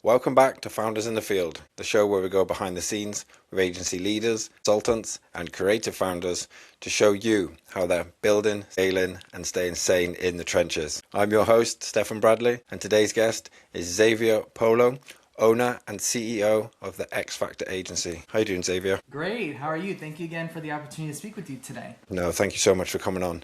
Welcome back to Founders in the Field, the show where we go behind the scenes with agency leaders, consultants, and creative founders to show you how they're building, scaling, and staying sane in the trenches. I'm your host, Stefan Bradley, and today's guest is Xavier Polo, owner and CEO of the X Factor Agency. How are you doing, Xavier? Great. How are you? Thank you again for the opportunity to speak with you today. No, thank you so much for coming on.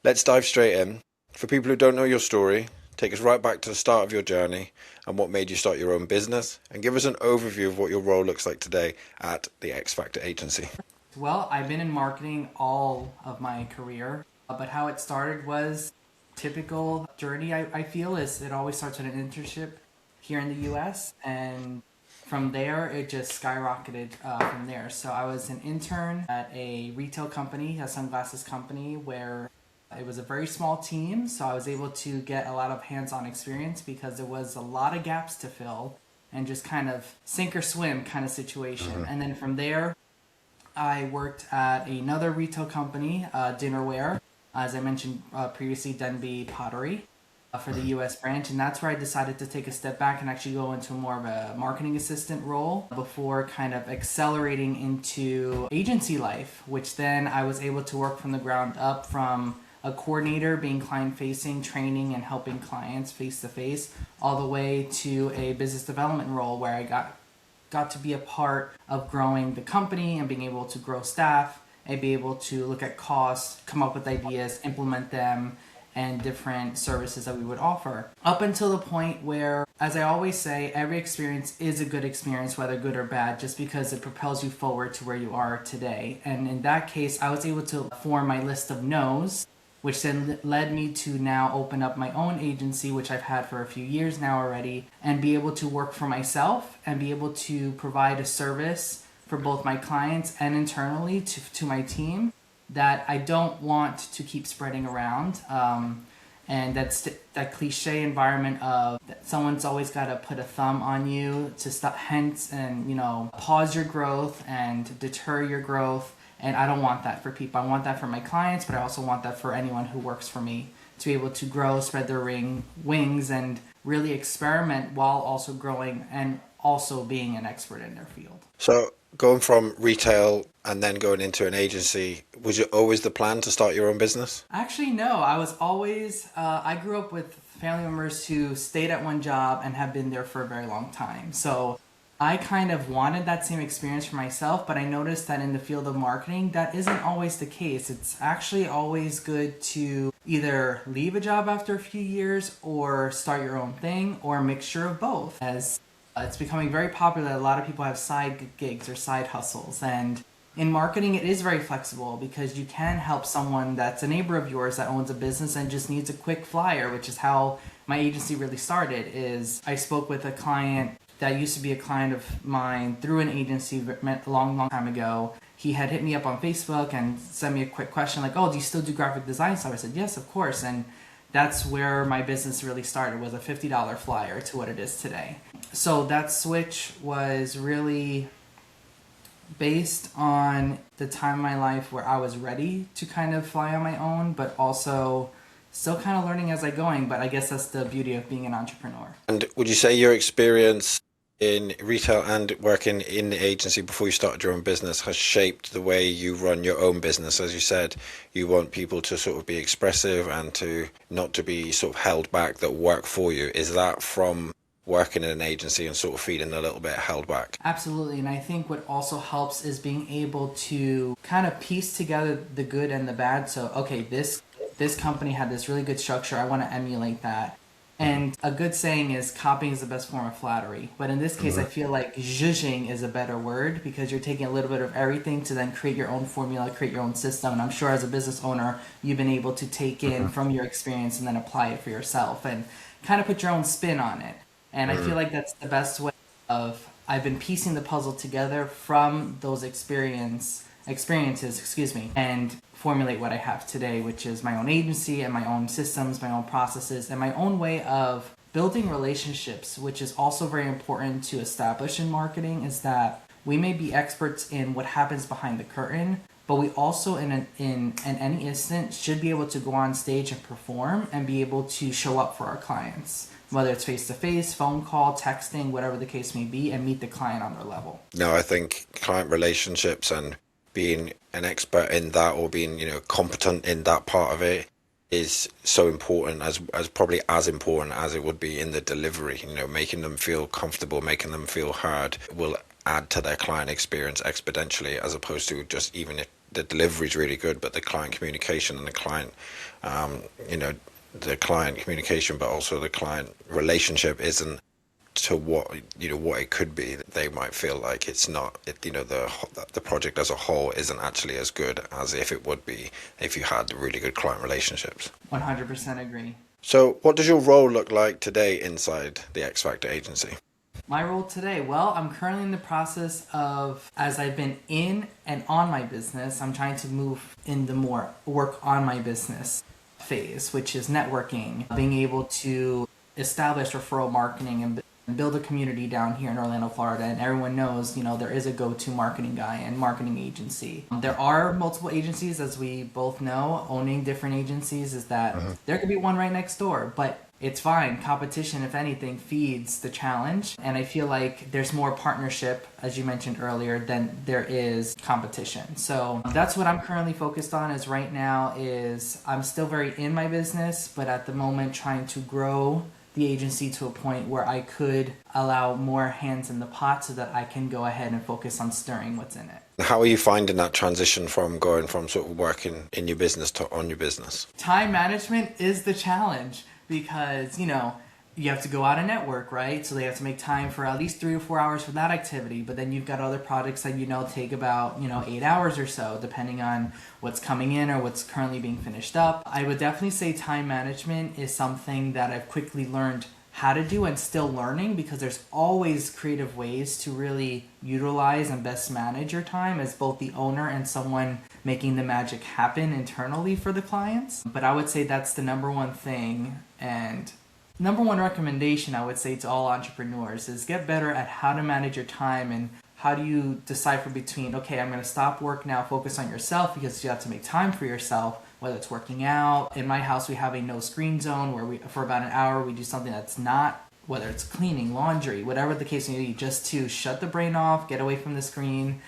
Let's dive straight in. For people who don't know your story, take us right back to the start of your journey and what made you start your own business, and give us an overview of what your role looks like today at the X Factor Agency. Well, I've been in marketing all of my career, but how it started was typical journey, I feel, is it always starts with an internship here in the US, and from there it just skyrocketed from there. So I was an intern at a retail company, a sunglasses company, where it was a very small team, so I was able to get a lot of hands-on experience because there was a lot of gaps to fill and just kind of sink or swim kind of situation. And then from there, I worked at another retail company, dinnerware, as I mentioned previously, Denby Pottery, for the US branch, and that's where I decided to take a step back and actually go into more of a marketing assistant role before kind of accelerating into agency life, which then I was able to work from the ground up, from a coordinator, being client-facing, training and helping clients face-to-face, all the way to a business development role where I got to be a part of growing the company and being able to grow staff and be able to look at costs, come up with ideas, implement them, and different services that we would offer. Up until the point where, as I always say, every experience is a good experience, whether good or bad, just because it propels you forward to where you are today. And in that case, I was able to form my list of no's, which then led me to now open up my own agency, which I've had for a few years now already, and be able to work for myself and be able to provide a service for both my clients and internally to my team that I don't want to keep spreading around. And that's that cliche environment of that someone's always got to put a thumb on you to stop, hence, and pause your growth and deter your growth. And I don't want that for people. I want that for my clients, but I also want that for anyone who works for me, to be able to grow, spread their wings, and really experiment while also growing and also being an expert in their field. So going from retail and then going into an agency, was it always the plan to start your own business? Actually, no. I was always, I grew up with family members who stayed at one job and have been there for a very long time. So I kind of wanted that same experience for myself, but I noticed that in the field of marketing, that isn't always the case. It's actually always good to either leave a job after a few years or start your own thing, or a mixture of both. As it's becoming very popular, a lot of people have side gigs or side hustles, and in marketing, it is very flexible because you can help someone that's a neighbor of yours that owns a business and just needs a quick flyer, which is how my agency really started. Is I spoke with a client that used to be a client of mine through an agency a long time ago. He had hit me up on Facebook and sent me a quick question like, oh, do you still do graphic design stuff? I said, yes, of course. And that's where my business really started, was a $50 flyer to what it is today. So that switch was really based on the time in my life where I was ready to kind of fly on my own, but also still kind of learning as I going. But I guess that's the beauty of being an entrepreneur. And would you say your experience in retail and working in the agency before you started your own business has shaped the way you run your own business? As you said, you want people to sort of be expressive and to not to be sort of held back, that work for you. Is that from working in an agency and sort of feeling a little bit held back? Absolutely. And I think what also helps is being able to kind of piece together the good and the bad. So, okay, this company had this really good structure. I want to emulate that. And a good saying is copying is the best form of flattery. But in this case, I feel like zhuzhing is a better word, because you're taking a little bit of everything to then create your own formula, create your own system. And I'm sure as a business owner, you've been able to take in from your experience and then apply it for yourself and kind of put your own spin on it. And I feel like that's the best way of, I've been piecing the puzzle together from those experiences, and formulate what I have today, which is my own agency and my own systems, my own processes, and my own way of building relationships, which is also very important to establish in marketing. Is that we may be experts in what happens behind the curtain, but we also in any instant should be able to go on stage and perform and be able to show up for our clients. whether it's face-to-face, phone call, texting, whatever the case may be, and meet the client on their level. No, I think client relationships and being an expert in that, or being, competent in that part of it, is so important, as probably as important as it would be in the delivery. Making them feel comfortable, making them feel heard will add to their client experience exponentially, as opposed to just, even if the delivery is really good, but the client communication and the client, the client communication, but also the client relationship isn't to what it could be. They might feel like it's not, the project as a whole isn't actually as good as if it would be if you had really good client relationships. 100% agree. So what does your role look like today inside the X Factor agency? My role today, well, I'm currently in the process of, as I've been in and on my business, I'm trying to move in the more work on my business phase, which is networking, being able to establish referral marketing and build a community down here in Orlando, Florida. And everyone knows, there is a go-to marketing guy and marketing agency. There are multiple agencies, as we both know. Owning different agencies is that there could be one right next door, but it's fine. Competition, if anything, feeds the challenge. And I feel like there's more partnership, as you mentioned earlier, than there is competition. So that's what I'm currently focused on is right now is I'm still very in my business, but at the moment trying to grow the agency to a point where I could allow more hands in the pot so that I can go ahead and focus on stirring what's in it. How are you finding that transition from going from sort of working in your business to on your business? Time management is the challenge because, you have to go out and network, right? So they have to make time for at least 3 or 4 hours for that activity. But then you've got other projects that, take about, 8 hours or so, depending on what's coming in or what's currently being finished up. I would definitely say time management is something that I've quickly learned how to do and still learning, because there's always creative ways to really utilize and best manage your time as both the owner and someone making the magic happen internally for the clients. But I would say that's the number one thing, and number one recommendation I would say to all entrepreneurs is get better at how to manage your time and how do you decipher between, okay, I'm going to stop work now, focus on yourself, because you have to make time for yourself, whether it's working out. In my house, we have a no screen zone where for about an hour, we do something that's not, whether it's cleaning, laundry, whatever the case may be, just to shut the brain off, get away from the screen,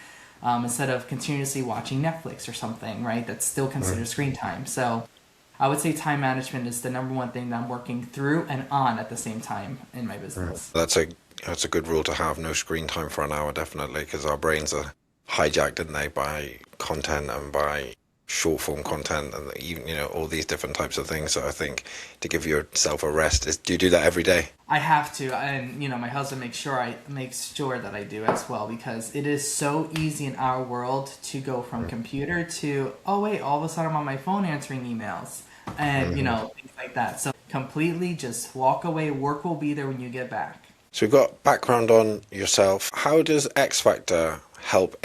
instead of continuously watching Netflix or something, right? That's still considered screen time. So I would say time management is the number one thing that I'm working through and on at the same time in my business. That's a good rule to have. No screen time for an hour, definitely, because our brains are hijacked, aren't they, by content and by short form content and even all these different types of things. So I think to give yourself a rest do you do that every day? I have to, and my husband makes sure that I do as well, because it is so easy in our world to go from computer to, oh wait, all of a sudden I'm on my phone answering emails and things like that. So completely just walk away. Work will be there when you get back. So we've got background on yourself. How does X Factor help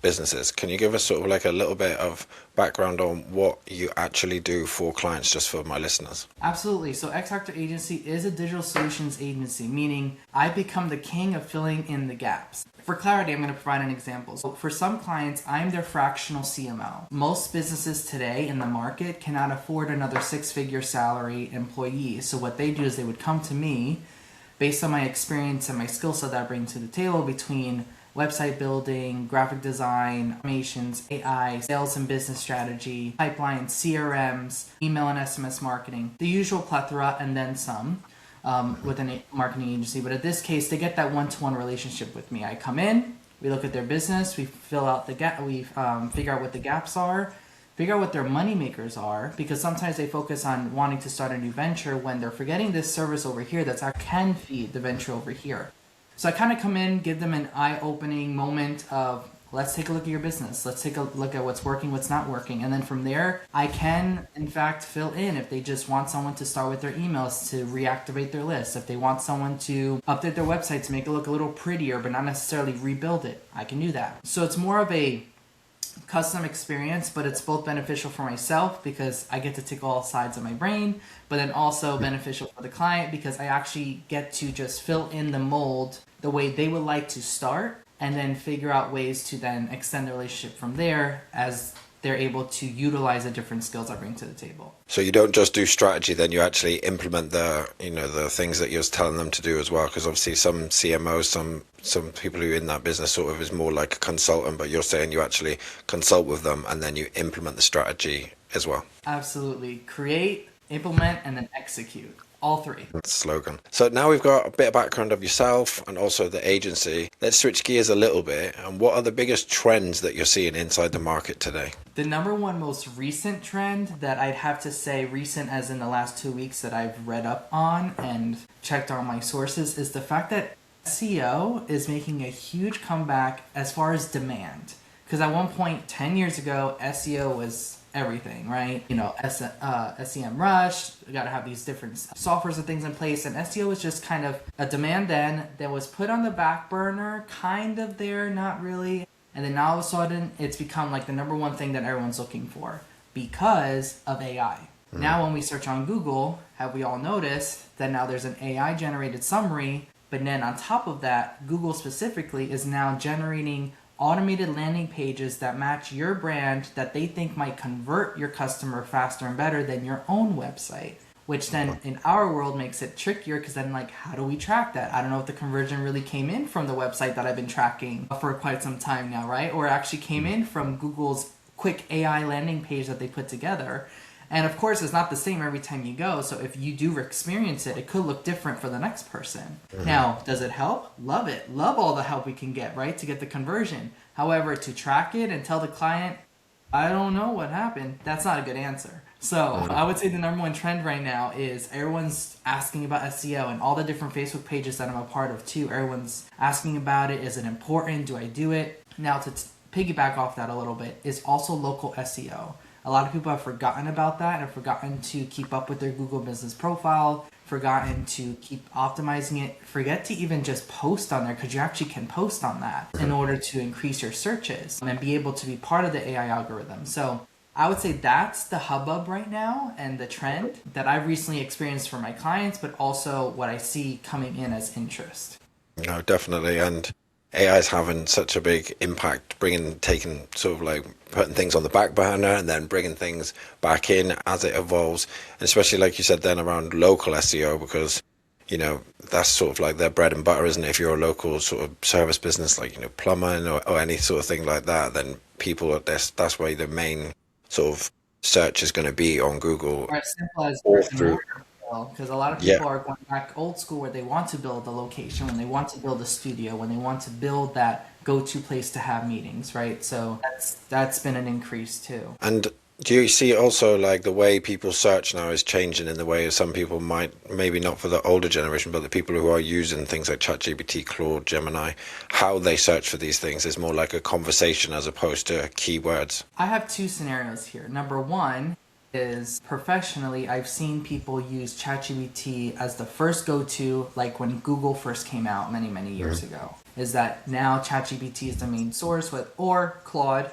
businesses? Can you give us sort of like a little bit of background on what you actually do for clients, just for my listeners? Absolutely. So X Factor Agency is a digital solutions agency, meaning I become the king of filling in the gaps. For clarity, I'm going to provide an example. So for some clients, I'm their fractional CMO. Most businesses today in the market cannot afford another 6-figure salary employee. So what they do is they would come to me based on my experience and my skill set that I bring to the table between website building, graphic design, automations, AI, sales and business strategy, pipelines, CRMs, email and SMS marketing, the usual plethora and then some with a marketing agency. But in this case, they get that one-to-one relationship with me. I come in, we look at their business, we fill out the gap, we figure out what the gaps are, figure out what their money makers are, because sometimes they focus on wanting to start a new venture when they're forgetting this service over here that can feed the venture over here. So I kind of come in, give them an eye-opening moment of, let's take a look at your business. Let's take a look at what's working, what's not working. And then from there, I can, in fact, fill in if they just want someone to start with their emails to reactivate their list. If they want someone to update their website to make it look a little prettier, but not necessarily rebuild it, I can do that. So it's more of a custom experience, but it's both beneficial for myself because I get to tick all sides of my brain, but then also beneficial for the client because I actually get to just fill in the mold the way they would like to start and then figure out ways to then extend the relationship from there as they're able to utilize the different skills I bring to the table. So you don't just do strategy, then you actually implement the things that you're telling them to do as well. Because obviously some CMOs, some people who are in that business sort of is more like a consultant, but you're saying you actually consult with them and then you implement the strategy as well. Absolutely. Create, implement, and then execute. All three. That's the slogan. So now we've got a bit of background of yourself and also the agency. Let's switch gears a little bit. And what are the biggest trends that you're seeing inside the market today? The number one most recent trend that I'd have to say recent as in the last 2 weeks that I've read up on and checked on my sources is the fact that SEO is making a huge comeback as far as demand. Because at one point, 10 years ago, SEO was everything, right? You know, SEM Rush, you got to have these different softwares and things in place, and SEO was just kind of a demand then that was put on the back burner, kind of there, not really, and then now all of a sudden it's become like the number one thing that everyone's looking for because of AI. Now when we search on Google, have we all noticed that now there's an AI generated summary, but then on top of that, Google specifically is now generating automated landing pages that match your brand that they think might convert your customer faster and better than your own website, which then in our world makes it trickier because then like, how do we track that? I don't know if the conversion really came in from the website that I've been tracking for quite some time now, right? Or actually came in from Google's quick AI landing page that they put together. And of course, it's not the same every time you go. So if you do experience it, it could look different for the next person. Now, does it help? Love it. Love all the help we can get, right, to get the conversion. However, to track it and tell the client, I don't know what happened, that's not a good answer. So I would say the number one trend right now is everyone's asking about SEO and all the different Facebook pages that I'm a part of too. Everyone's asking about it. Is it important? Do I do it? Now, to piggyback off that a little bit is also local SEO. A lot of people have forgotten about that and have forgotten to keep up with their Google business profile, forgotten to keep optimizing it, forget to even just post on there because you actually can post on that in order to increase your searches and be able to be part of the AI algorithm. So I would say that's the hubbub right now and the trend that I've recently experienced for my clients, but also what I see coming in as interest. No, definitely. And AI is having such a big impact, taking sort of like putting things on the back burner and then bringing things back in as it evolves. And especially like you said then around local SEO, because, you know, that's sort of like their bread and butter, isn't it? If you're a local sort of service business, like, you know, plumbing or any sort of thing like that, then people at that's where the main sort of search is going to be on Google. Or as simple as Or through. because a lot of people are going back old school where they want to build a location, when they want to build a studio, when they want to build that go-to place to have meetings, right? So that's been an increase too. And do you see also like the way people search now is changing in the way some people might, maybe not for the older generation, but the people who are using things like ChatGPT, Claude, Gemini, how they search for these things is more like a conversation as opposed to keywords? I have two scenarios here. Number one is professionally, I've seen people use ChatGPT as the first go-to, like when Google first came out many, many years ago. Is that now ChatGPT is the main source or Claude,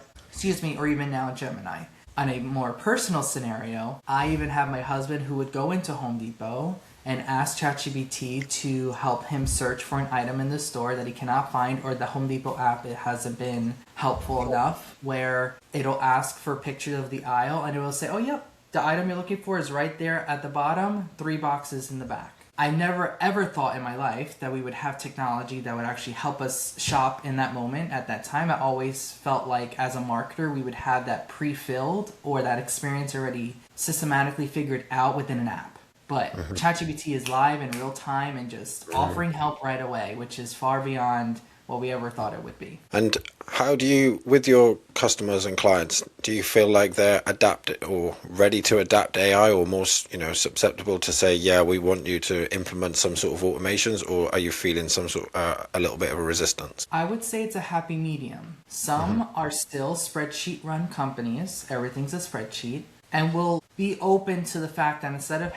or even now Gemini. On a more personal scenario, I even have my husband who would go into Home Depot and ask ChatGPT to help him search for an item in the store that he cannot find, or the Home Depot app, it hasn't been helpful enough where it'll ask for pictures of the aisle and it will say, oh, yep, the item you're looking for is right there at the bottom, 3 boxes in the back. I never ever thought in my life that we would have technology that would actually help us shop in that moment at that time. I always felt like as a marketer, we would have that pre-filled or that experience already systematically figured out within an app. But ChatGPT is live in real time and just offering help right away, which is far beyond what we ever thought it would be. And how do you, with your customers and clients, do you feel like they're adapted or ready to adapt AI, or more, you know, susceptible to say, yeah, we want you to implement some sort of automations, or are you feeling some sort of a little bit of a resistance? I would say it's a happy medium. Some are still spreadsheet run companies. Everything's a spreadsheet, and will be open to the fact that instead of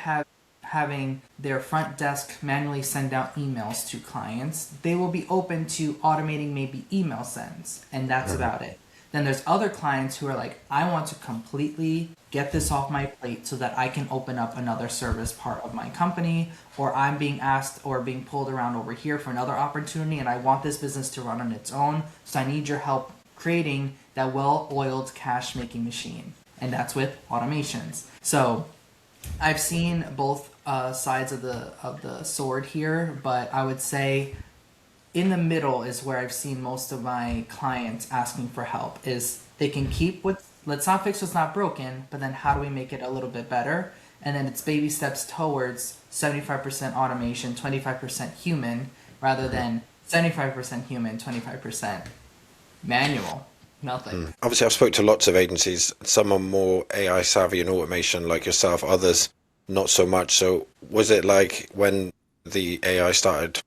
having their front desk manually send out emails to clients, they will be open to automating maybe email sends, and that's about it. Then there's other clients who are like, I want to completely get this off my plate so that I can open up another service part of my company, or I'm being asked or being pulled around over here for another opportunity and I want this business to run on its own, so I need your help creating that well-oiled cash-making machine, and that's with automations. So I've seen both sides of the sword here, but I would say in the middle is where I've seen most of my clients asking for help. Is they can keep let's not fix what's not broken, but then how do we make it a little bit better? And then it's baby steps towards 75% automation, 25% human, rather than 75% human, 25% manual. Nothing. Obviously, I've spoke to lots of agencies. Some are more AI savvy and automation like yourself, others not so much. So was it like when the AI started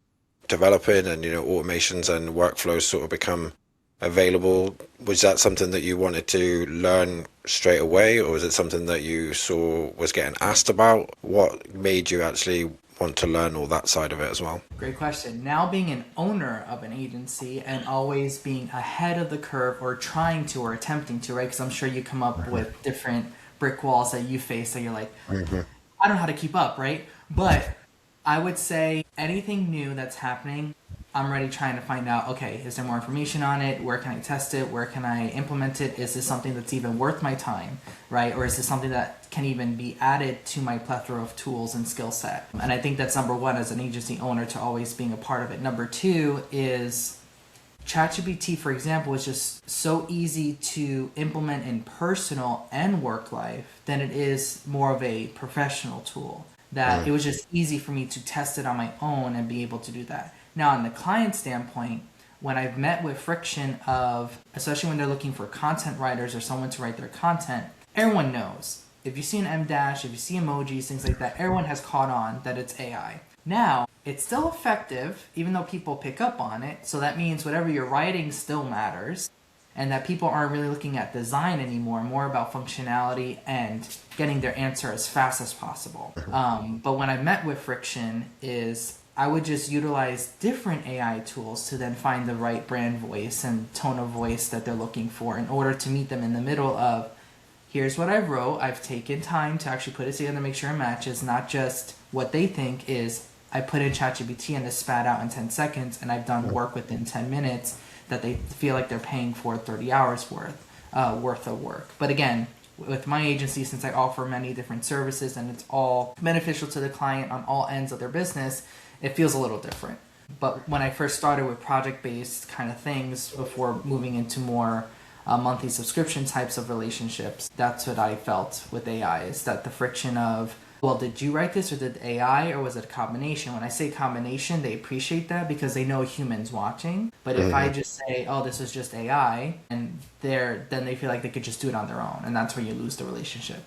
developing and, automations and workflows sort of become available, was that something that you wanted to learn straight away, or was it something that you saw was getting asked about? What made you actually want to learn all that side of it as well? Great question. Now being an owner of an agency and always being ahead of the curve, or trying to, or attempting to, right? Because I'm sure you come up with different brick walls that you face that you're like, I don't know how to keep up, right? But I would say anything new that's happening, I'm already trying to find out, okay, is there more information on it? Where can I test it? Where can I implement it? Is this something that's even worth my time, right? Or is this something that can even be added to my plethora of tools and skill set? And I think that's number one as an agency owner, to always being a part of it. Number two is ChatGPT, for example, is just so easy to implement in personal and work life than it is more of a professional tool. That it was just easy for me to test it on my own and be able to do that. Now, on the client standpoint, when I've met with friction of, especially when they're looking for content writers or someone to write their content, everyone knows. If you see an M dash, if you see emojis, things like that, everyone has caught on that it's AI. Now, it's still effective, even though people pick up on it. So that means whatever you're writing still matters, and that people aren't really looking at design anymore, more about functionality and getting their answer as fast as possible. But when I met with friction is I would just utilize different AI tools to then find the right brand voice and tone of voice that they're looking for, in order to meet them in the middle of, here's what I wrote, I've taken time to actually put it together, make sure it matches, not just what they think is, I put in ChatGPT and it spat out in 10 seconds and I've done work within 10 minutes that they feel like they're paying for 30 hours worth of work. But again, with my agency, since I offer many different services and it's all beneficial to the client on all ends of their business, it feels a little different. But when I first started with project-based kind of things before moving into more monthly subscription types of relationships, that's what I felt with AI, is that the friction of, well, did you write this or did AI, or was it a combination? When I say combination, they appreciate that because they know humans watching. But if I just say, oh, this is just AI, and then they feel like they could just do it on their own, and that's where you lose the relationship.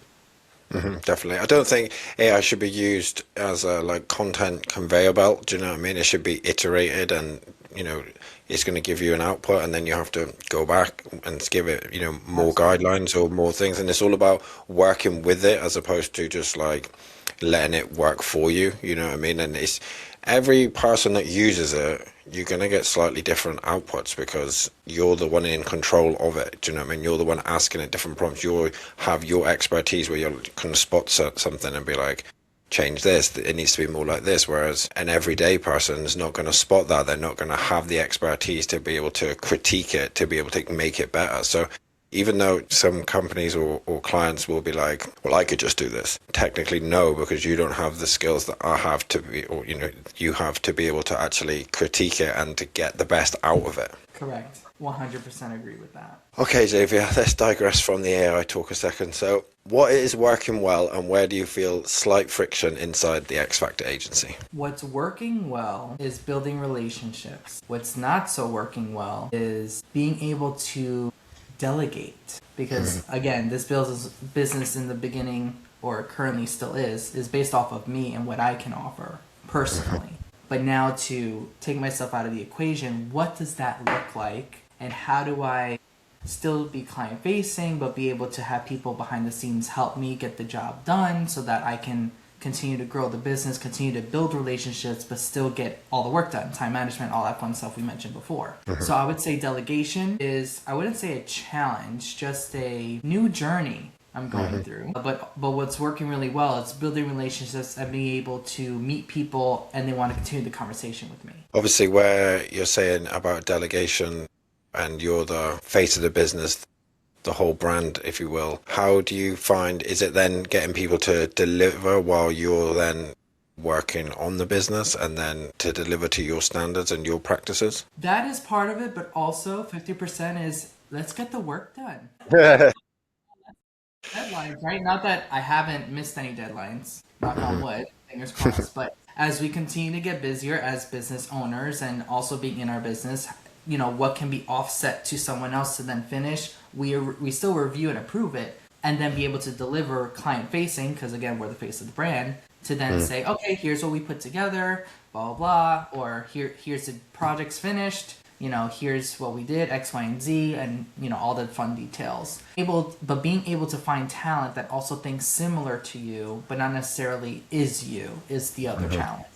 Definitely. I don't think AI should be used as a content conveyor belt. Do you know what I mean? It should be iterated, and it's going to give you an output, and then you have to go back and give it more guidelines or more things. And it's all about working with it as opposed to just letting it work for you. You know what I mean? And it's every person that uses it, you're going to get slightly different outputs because you're the one in control of it. Do you know what I mean? You're the one asking it different prompts. You have your expertise where you can spot something and be like, change this, it needs to be more like this. Whereas an everyday person is not going to spot that. They're not going to have the expertise to be able to critique it, to be able to make it better. So even though some companies or clients will be like, well, I could just do this. Technically, no, because you don't have the skills that I have to be, or you have to be able to actually critique it and to get the best out of it. Correct. 100% agree with that. Okay, Xavier, let's digress from the AI talk a second. So what is working well, and where do you feel slight friction inside the X Factor agency? What's working well is building relationships. What's not so working well is being able to delegate, because again, this business in the beginning, or currently still is based off of me and what I can offer personally. But now to take myself out of the equation, what does that look like, and how do I still be client facing but be able to have people behind the scenes help me get the job done so that I can continue to grow the business, continue to build relationships, but still get all the work done, time management, all that fun stuff we mentioned before. So I would say delegation is, I wouldn't say a challenge, just a new journey I'm going through. But what's working really well is building relationships and being able to meet people and they want to continue the conversation with me. Obviously, where you're saying about delegation and you're the face of the business, the whole brand, if you will. How do you find, is it then getting people to deliver while you're then working on the business and then to deliver to your standards and your practices? That is part of it, but also 50% is let's get the work done. Deadlines, right? Not that I haven't missed any deadlines, knock on wood, fingers crossed, but as we continue to get busier as business owners and also being in our business, what can be offset to someone else to then finish, we still review and approve it and then be able to deliver client facing, because again, we're the face of the brand, to then say, okay, here's what we put together, blah, blah, blah, or here's the project's finished, here's what we did, X, Y, and Z, and, all the fun details. But being able to find talent that also thinks similar to you, but not necessarily is you, is the other challenge.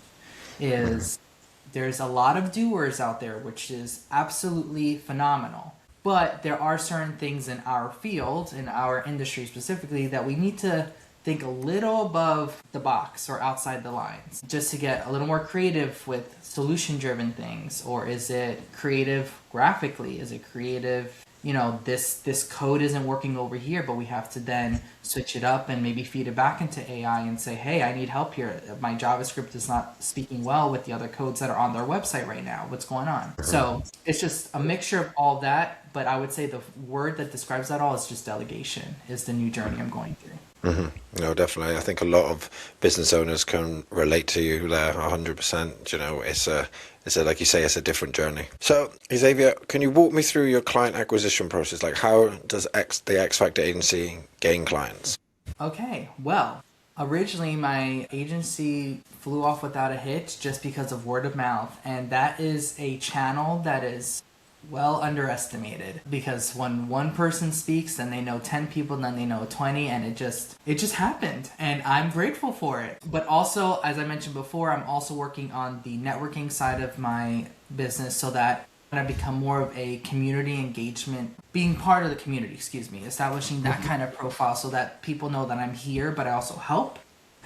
There's a lot of doers out there, which is absolutely phenomenal. But there are certain things in our field, in our industry specifically, that we need to think a little above the box or outside the lines just to get a little more creative with solution-driven things. Or is it creative graphically? Is it creative, this code isn't working over here, but we have to then switch it up and maybe feed it back into AI and say, hey, I need help here. My JavaScript is not speaking well with the other codes that are on their website right now. What's going on? So it's just a mixture of all that, but I would say the word that describes that all is just delegation, is the new journey I'm going through. No, definitely. I think a lot of business owners can relate to you there 100%. It's a, like you say, it's a different journey. So, Xavier, can you walk me through your client acquisition process? Like, how does the X Factor agency gain clients? Okay, well, originally my agency flew off without a hitch just because of word of mouth, and that is a channel that is well underestimated, because when one person speaks, then they know 10 people, then they know 20, and it just happened, and I'm grateful for it. But also, as I mentioned before, I'm also working on the networking side of my business, so that when I become more of a community engagement, being part of the community, establishing that kind of profile so that people know that I'm here, but I also help,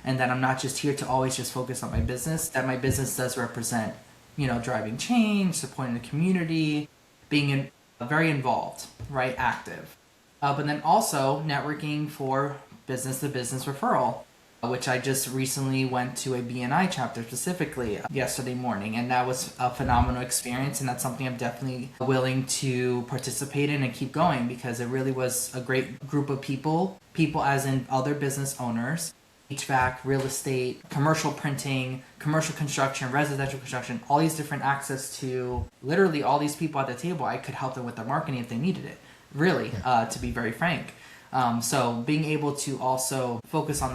and that I'm not just here to always just focus on my business, that my business does represent, driving change, supporting the community, being very involved, right? Active. But then also networking for business-to-business referral, which I just recently went to a BNI chapter specifically yesterday morning, and that was a phenomenal experience, and that's something I'm definitely willing to participate in and keep going, because it really was a great group of people as in other business owners, HVAC, real estate, commercial printing, commercial construction, residential construction, all these different access to literally all these people at the table. I could help them with their marketing if they needed it, really, to be very frank. So being able to also focus on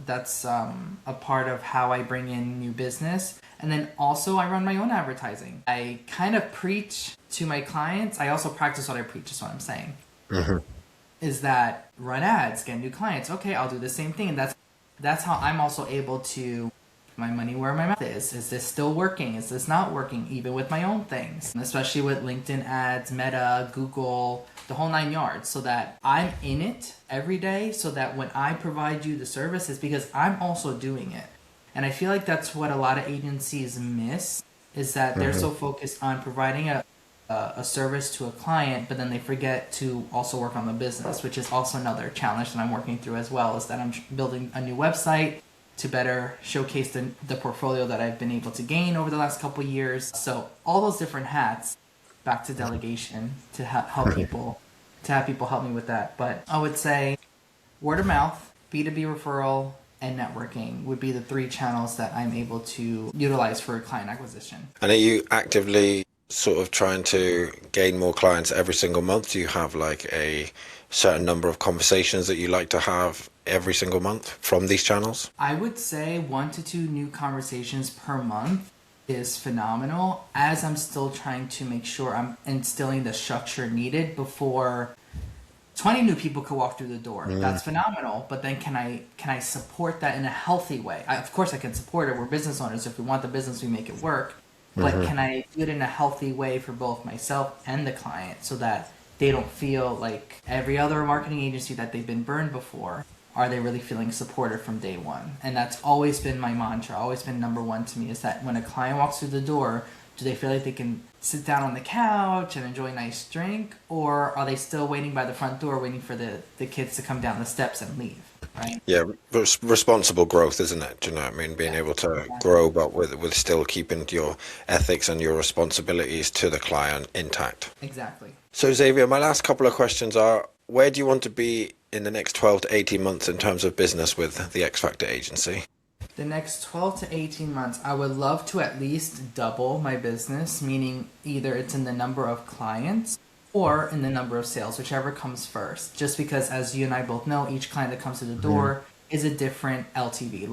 that's a part of how I bring in new business. And then also I run my own advertising. I kind of preach to my clients. I also practice what I preach, is what I'm saying. Is that run ads, get new clients. Okay, I'll do the same thing. And that's how I'm also able to put my money where my mouth is. Is this still working? Is this not working? Even with my own things, and especially with LinkedIn ads, Meta, Google, the whole 9 yards, so that I'm in it every day, so that when I provide you the service, it's because I'm also doing it. And I feel like that's what a lot of agencies miss, is that they're so focused on providing a service to a client, but then they forget to also work on the business, which is also another challenge that I'm working through as well, is that I'm building a new website to better showcase the portfolio that I've been able to gain over the last couple of years. So all those different hats, back to delegation, to help people, to have people help me with that. But I would say word of mouth, B2B referral, and networking would be the 3 channels that I'm able to utilize for client acquisition. And are you actively sort of trying to gain more clients every single month? Do you have like a certain number of conversations that you like to have every single month from these channels? I would say 1 to 2 new conversations per month is phenomenal, as I'm still trying to make sure I'm instilling the structure needed before 20 new people could walk through the door. That's phenomenal, but then can I support that in a healthy way? Of course I can support it. We're business owners. If we want the business, we make it work. But can I do it in a healthy way for both myself and the client, so that they don't feel like every other marketing agency that they've been burned before? Are they really feeling supported from day one? And that's always been my mantra, always been number 1 to me, is that when a client walks through the door, Do they feel like they can sit down on the couch and enjoy a nice drink? Or are they still waiting by the front door, waiting for the kids to come down the steps and leave, right? Yeah, responsible growth, isn't it? Do you know what I mean? Being able to Exactly. grow, but with still keeping your ethics and your responsibilities to the client intact. Exactly. So, Xavier, my last couple of questions are, where do you want to be in the next 12 to 18 months in terms of business with the X Factor agency? The next 12 to 18 months, I would love to at least double my business, meaning either it's in the number of clients or in the number of sales, whichever comes first. Just because, as you and I both know, each client that comes to the door is a different LTV,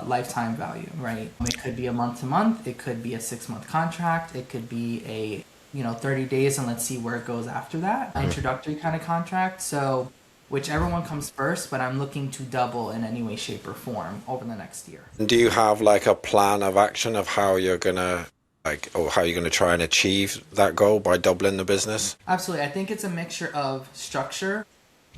lifetime value, right? It could be a month to month, it could be a 6-month contract, it could be a 30 days and let's see where it goes after that, introductory kind of contract. So whichever one comes first, but I'm looking to double in any way, shape, or form over the next year. Do you have like a plan of action of how you're gonna or how you're gonna try and achieve that goal by doubling the business? Absolutely. I think it's a mixture of structure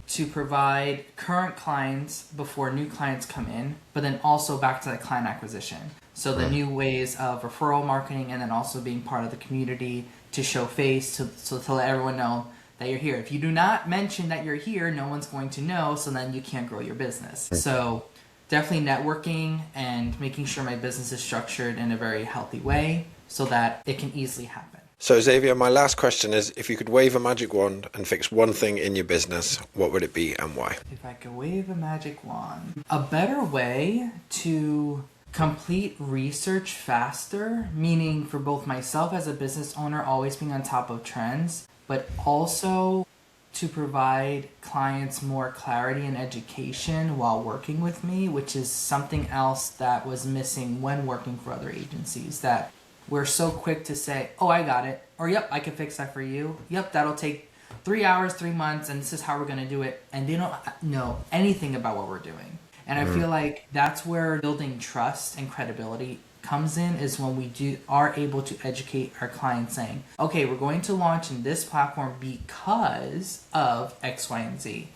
to provide current clients before new clients come in, but then also back to the client acquisition. So the new ways of referral marketing, and then also being part of the community to show face, to let everyone know that you're here. If you do not mention that you're here, no one's going to know, so then you can't grow your business. So definitely networking and making sure my business is structured in a very healthy way so that it can easily happen. So, Xavier, my last question is, if you could wave a magic wand and fix one thing in your business, what would it be and why? If I could wave a magic wand, a better way to complete research faster, meaning for both myself as a business owner, always being on top of trends, but also to provide clients more clarity and education while working with me, which is something else that was missing when working for other agencies, that we're so quick to say, oh, I got it, or yep, I can fix that for you. Yep, that'll take 3 hours, 3 months, and this is how we're going to do it. And they don't know anything about what we're doing. And I feel like that's where building trust and credibility comes in, is when we are able to educate our clients saying, okay, we're going to launch in this platform because of X, Y, and Z.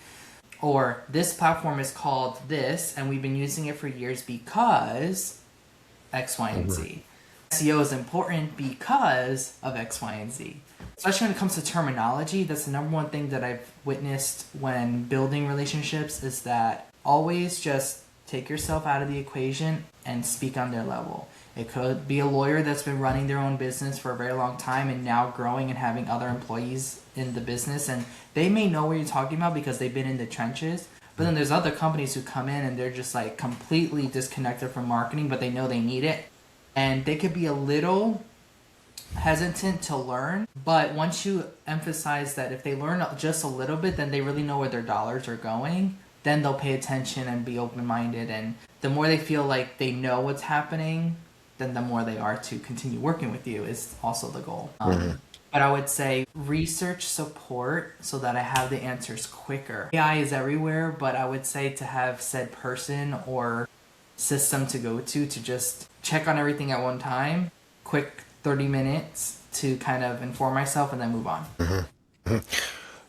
Or this platform is called this, and we've been using it for years because X, Y, and Z. SEO is important because of X, Y, and Z. Especially when it comes to terminology, that's the number one thing that I've witnessed when building relationships, is that always just take yourself out of the equation and speak on their level. It could be a lawyer that's been running their own business for a very long time and now growing and having other employees in the business, and they may know what you're talking about because they've been in the trenches. But then there's other companies who come in and they're just like completely disconnected from marketing, but they know they need it. And they could be a little hesitant to learn, but once you emphasize that if they learn just a little bit, then they really know where their dollars are going, then they'll pay attention and be open-minded. And the more they feel like they know what's happening, then the more they are to continue working with you, is also the goal. But I would say research support so that I have the answers quicker. AI is everywhere, but I would say to have said person or system to go to just check on everything at one time, quick 30 minutes to kind of inform myself and then move on.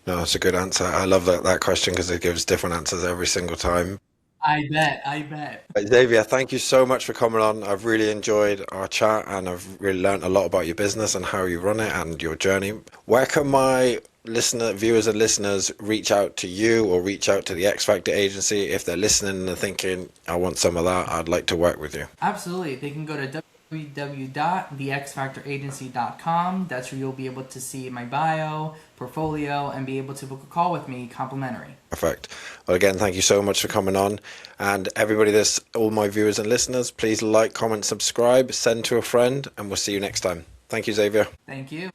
No, that's a good answer. I love that question because it gives different answers every single time. I bet. Xavier, thank you so much for coming on. I've really enjoyed our chat and I've really learned a lot about your business and how you run it and your journey. Where can my viewers and listeners reach out to you or reach out to the X Factor agency if they're listening and they're thinking, I want some of that, I'd like to work with you? Absolutely. They can go to www.thexfactoragency.com. That's where you'll be able to see my bio, portfolio, and be able to book a call with me complimentary. Perfect. Well, again, thank you so much for coming on. And everybody, all my viewers and listeners, please like, comment, subscribe, send to a friend, and we'll see you next time. Thank you, Xavier. Thank you.